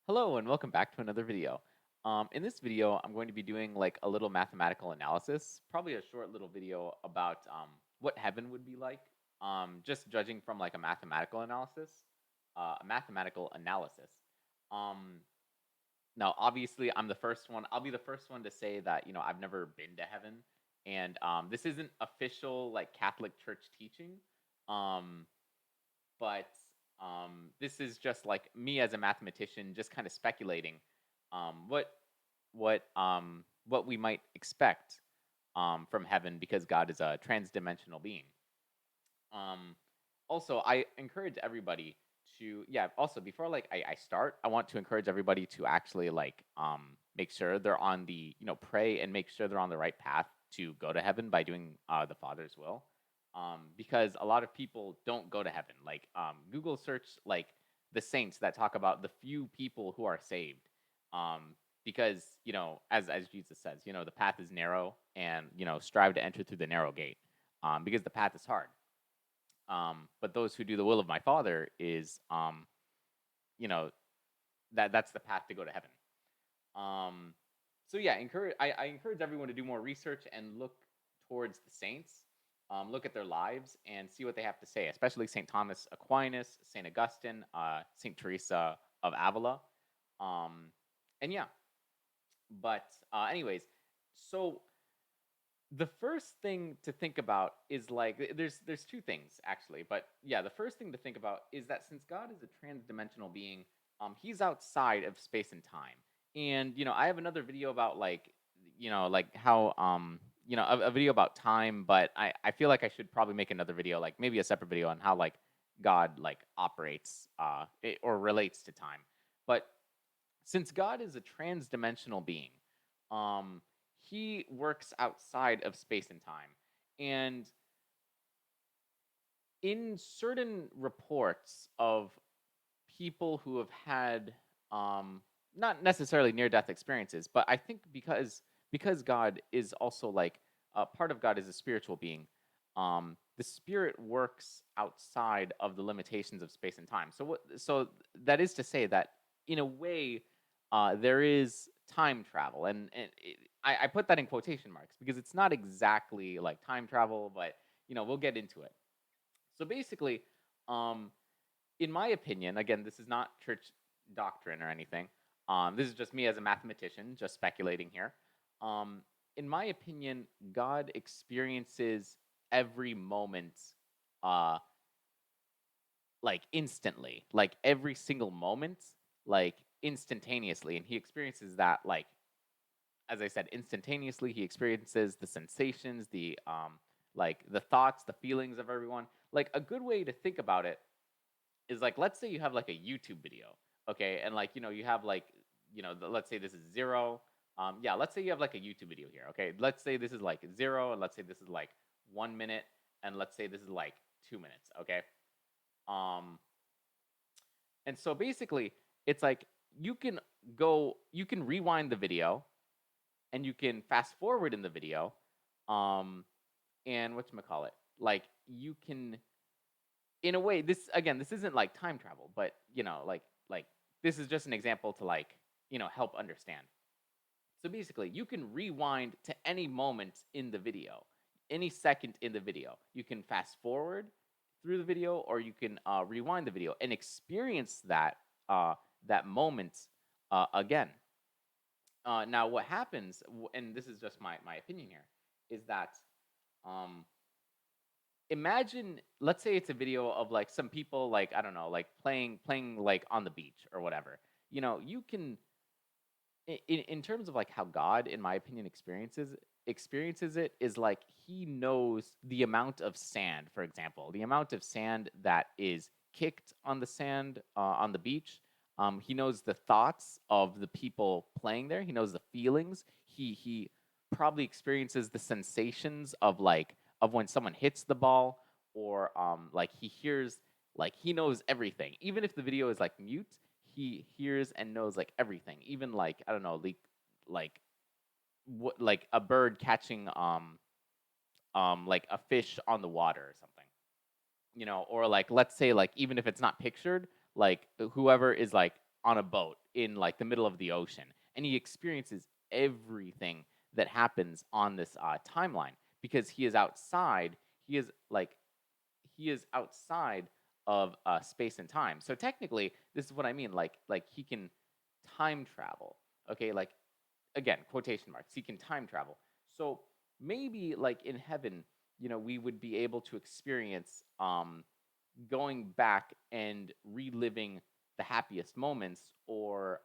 Hello and welcome back to another video. In this video, I'm going to be doing like a little mathematical analysis, probably a short little video about what heaven would be like, just judging from like a mathematical analysis. Um, Now, obviously, I'm the first one. I'll be the first one to say that I've never been to heaven, and this isn't official like Catholic Church teaching. Um, but this is just like me as a mathematician, just kind of speculating um, what what we might expect from heaven because God is a transdimensional being. Um, Also, I encourage everybody to Also, before like I start, I want to encourage everybody to actually like make sure they're on the pray and make sure they're on the right path to go to heaven by doing the Father's will. Because a lot of people don't go to heaven. Like Google search like the saints that talk about the few people who are saved. Because as Jesus says, the path is narrow, and strive to enter through the narrow gate. Because the path is hard. But those who do the will of my Father is, you know, that's the path to go to heaven. Um, so yeah, I encourage everyone to do more research and look towards the saints, look at their lives and see what they have to say, especially Saint Thomas Aquinas, Saint Augustine, Saint Teresa of Avila, um, and yeah. But anyways, so the first thing to think about is like there's two things actually, but yeah, the first thing to think about is that since God is a transdimensional being, he's outside of space and time. And I have another video about like like how a video about time, but I feel like I should probably make another video, like maybe a separate video on how like God like operates or relates to time. But since God is a transdimensional being, um, he works outside of space and time. And in certain reports of people who have had not necessarily near death experiences, but I think because God is also like part of God is a spiritual being. The spirit works outside of the limitations of space and time. So that is to say that in a way, there is time travel, and I put that in quotation marks because it's not exactly like time travel, but we'll get into it. So basically, um, in my opinion, again, this is not church doctrine or anything. This is just me as a mathematician, just speculating here. Um, in my opinion, God experiences every moment, uh, like instantly, like every single moment, like instantaneously, and He experiences that like, as I said, instantaneously. He experiences the sensations, the like the thoughts, the feelings of everyone. Like a good way to think about it is like, let's say you have like a YouTube video, okay, and like you have like let's say this is zero. Yeah, let's say you have like a YouTube video here, okay. Let's say this is like zero, and let's say this is like 1 minute, and let's say this is like 2 minutes, okay. Um, and so basically, it's like you can rewind the video, and you can fast forward in the video, um, and whatchamacallit, like you can, in a way, this again, this isn't like time travel, but like this is just an example to like help understand. So basically, you can rewind to any moment in the video, any second in the video. You can fast forward through the video, or you can rewind the video and experience that moment again. Now, what happens, and this is just my opinion here, is that um, imagine, let's say it's a video of like some people, like I don't know, like playing like on the beach or whatever. You can, in terms of like how God, in my opinion, experiences it, is like he knows the amount of sand, for example, the amount of sand that is kicked on the sand on the beach. He knows the thoughts of the people playing there. He knows the feelings. He probably experiences the sensations of like of when someone hits the ball, or like he hears, like he knows everything. Even if the video is like mute, he hears and knows like everything. Even like I don't know, like what, like a bird catching like a fish on the water or something. Or like let's say like even if it's not pictured, like whoever is like on a boat in like the middle of the ocean, and he experiences everything that happens on this timeline because he is outside. He is like he is outside of space and time. So technically, this is what I mean. Like he can time travel. Okay, like again, quotation marks. He can time travel. So maybe like in heaven, we would be able to experience going back and reliving the happiest moments, or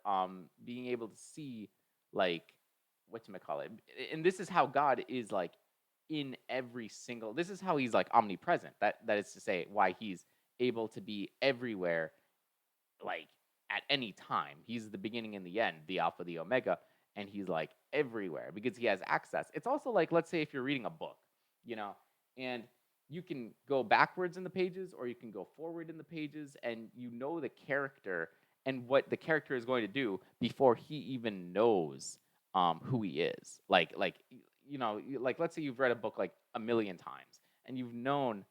being able to see like whatchamacallit. And this is how God is like in every single, this is how he's like omnipresent. That is to say why he's able to be everywhere, like at any time. He's the beginning and the end, the alpha, the omega, and he's like everywhere because he has access. It's also like, let's say if you're reading a book, you know, and you can go backwards in the pages or you can go forward in the pages, and the character and what the character is going to do before he even knows who he is. Like let's say you've read a book like a million times and you've known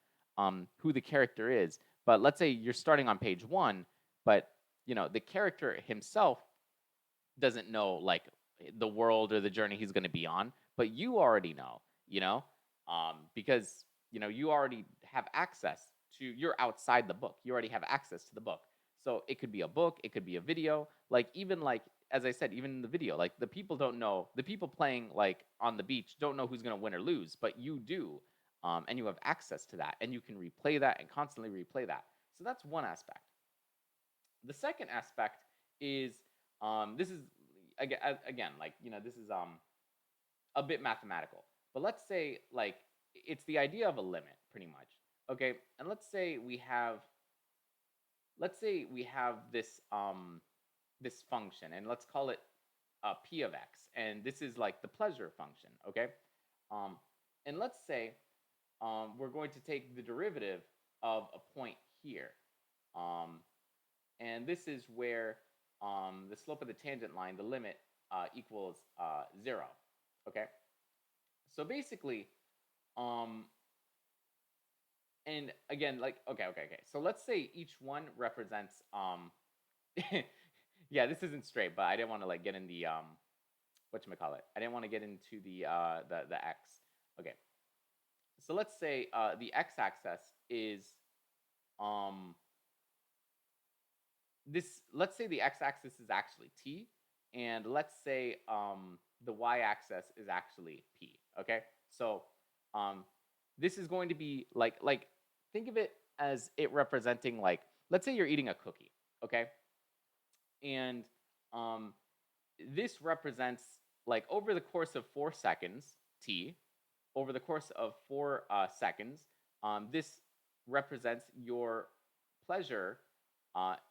who the character is, but let's say you're starting on page one, but the character himself doesn't know like the world or the journey he's going to be on, but you already know, because you already have access to, you're outside the book, you already have access to the book. So it could be a book, it could be a video, like even like as I said, even in the video, like the people don't know, the people playing like on the beach don't know who's going to win or lose, but you do. And you have access to that, and you can replay that and constantly replay that. So that's one aspect. The second aspect is, this is again, like this is a bit mathematical, but let's say like it's the idea of a limit pretty much. Okay, and let's say we have this function, and let's call it p of x, and this is like the pleasure function. Okay, um, and let's say we're going to take the derivative of a point here. Um, and this is where the slope of the tangent line, the limit, equals 0. Okay, so basically, um, and again, like okay. So let's say each one represents yeah, this isn't straight, but I didn't want to like get in the whatchamacallit. I didn't want to get into the x. Okay, so let's say the x-axis is um this, let's say the x-axis is actually t, and let's say the y-axis is actually p. Okay, so um, this is going to be like think of it as it representing, like, let's say you're eating a cookie. Okay, and um, this represents, like, over the course of 4 seconds t, over the course of 4 seconds, this represents your pleasure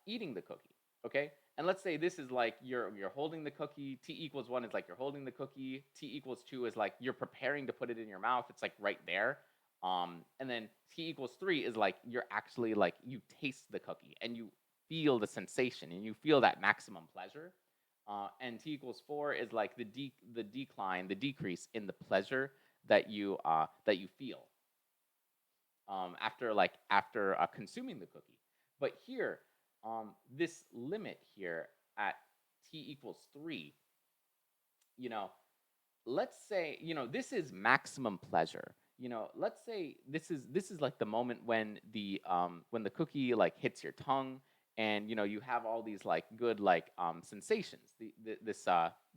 eating the cookie. Okay, and let's say this is like you're holding the cookie. T equals 1 is like you're holding the cookie. T equals 2 is like you're preparing to put it in your mouth. It's like right there. And then T equals 3 is like you're actually, like, you taste the cookie and you feel the sensation and you feel that maximum pleasure. And T equals 4 is like the decline, the decrease in the pleasure that you feel after consuming the cookie. But here, this limit here at t equals 3, you know, let's say, this is maximum pleasure. Let's say this is like the moment when the cookie like hits your tongue, and you have all these like good like sensations. This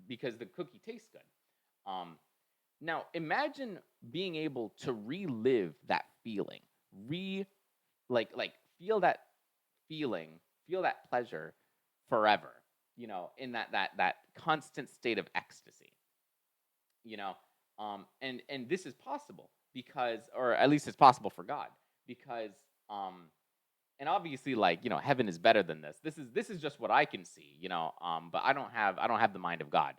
because the cookie tastes good. Now imagine being able to relive that feeling, re like feel that feeling, feel that pleasure forever. In that constant state of ecstasy. You know, and this is possible because, or at least it's possible for God, because and obviously, like, heaven is better than this. This is just what I can see. But I don't have the mind of God.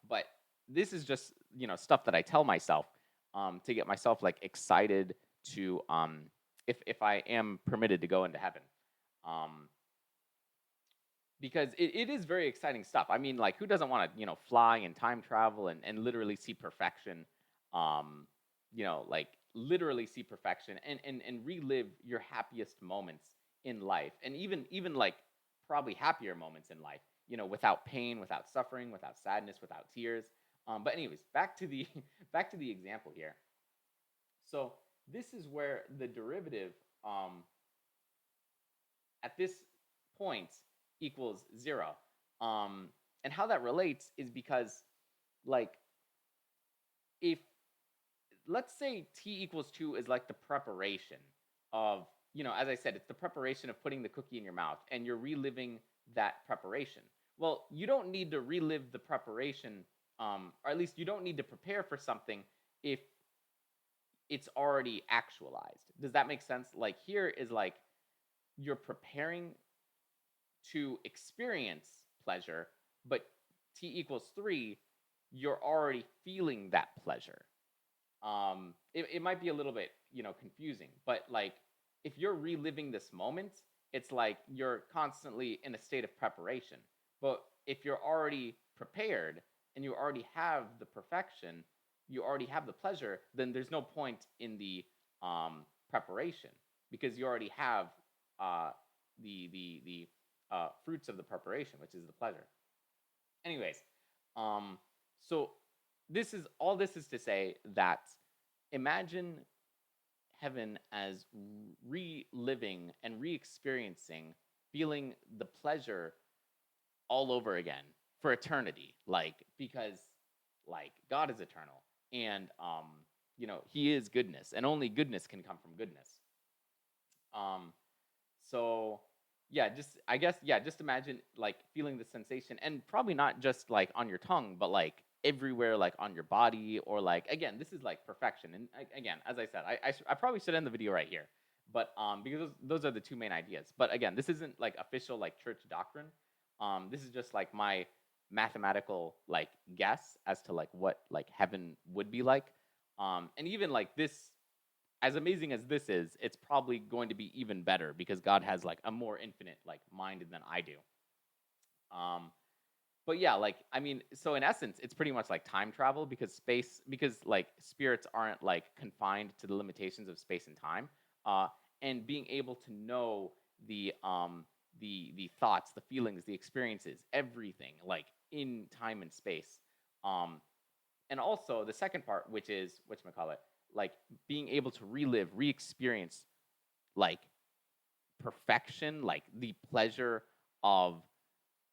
But this is just stuff that I tell myself to get myself like excited to if I am permitted to go into heaven. um because it is very exciting stuff. I mean, like, who doesn't want to fly and time travel and literally see perfection? Like, literally see perfection and relive your happiest moments in life, and even like probably happier moments in life, without pain, without suffering, without sadness, without tears. But anyways, back to the back to the example here. So this is where the derivative um, at this point equals 0. Um, and how that relates is because, like, if let's say t equals 2 is like the preparation of, as I said, it's the preparation of putting the cookie in your mouth and you're reliving that preparation. Well, you don't need to relive the preparation, or at least you don't need to prepare for something if it's already actualized. Does that make sense? Like, here is like you're preparing to experience pleasure, but t equals 3, you're already feeling that pleasure. It might be a little bit, confusing, but like if you're reliving this moment, it's like you're constantly in a state of preparation. But if you're already prepared and you already have the perfection, you already have the pleasure, then there's no point in the preparation, because you already have uh, the fruits of the preparation, which is the pleasure. Anyways, so this is to say that imagine heaven as reliving and re-experiencing, feeling the pleasure all over again for eternity, like, because like God is eternal, and he is goodness, and only goodness can come from goodness. um so yeah, just I guess, yeah, just imagine like feeling the sensation, and probably not just like on your tongue, but like everywhere, like on your body, or like, again, this is like perfection. And again, as I said, I probably should end the video right here, but because those are the two main ideas. But again, this isn't like official like church doctrine. This is just like my mathematical like guess as to like what like heaven would be like. And even like this, as amazing as this is, it's probably going to be even better because God has like a more infinite like mind than I do. Um, but yeah, like, I mean, so in essence, it's pretty much like time travel, because like spirits aren't like confined to the limitations of space and time. Uh, and being able to know the thoughts, the feelings, the experiences, everything like in time and space. Um, and also the second part, which is whatchamacallit, like being able to relive, re-experience like perfection, like the pleasure of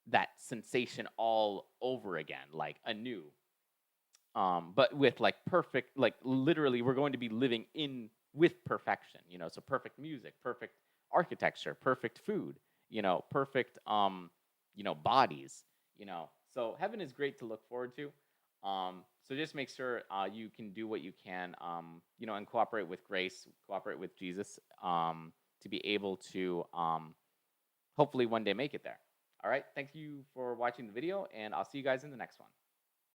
that sensation all over again, like anew. But with like perfect, like literally, we're going to be living in with perfection, so perfect music, perfect architecture, perfect food, perfect bodies, So heaven is great to look forward to. So just make sure you can do what you can, and cooperate with grace, cooperate with Jesus, to be able to hopefully one day make it there. All right. Thank you for watching the video, and I'll see you guys in the next one.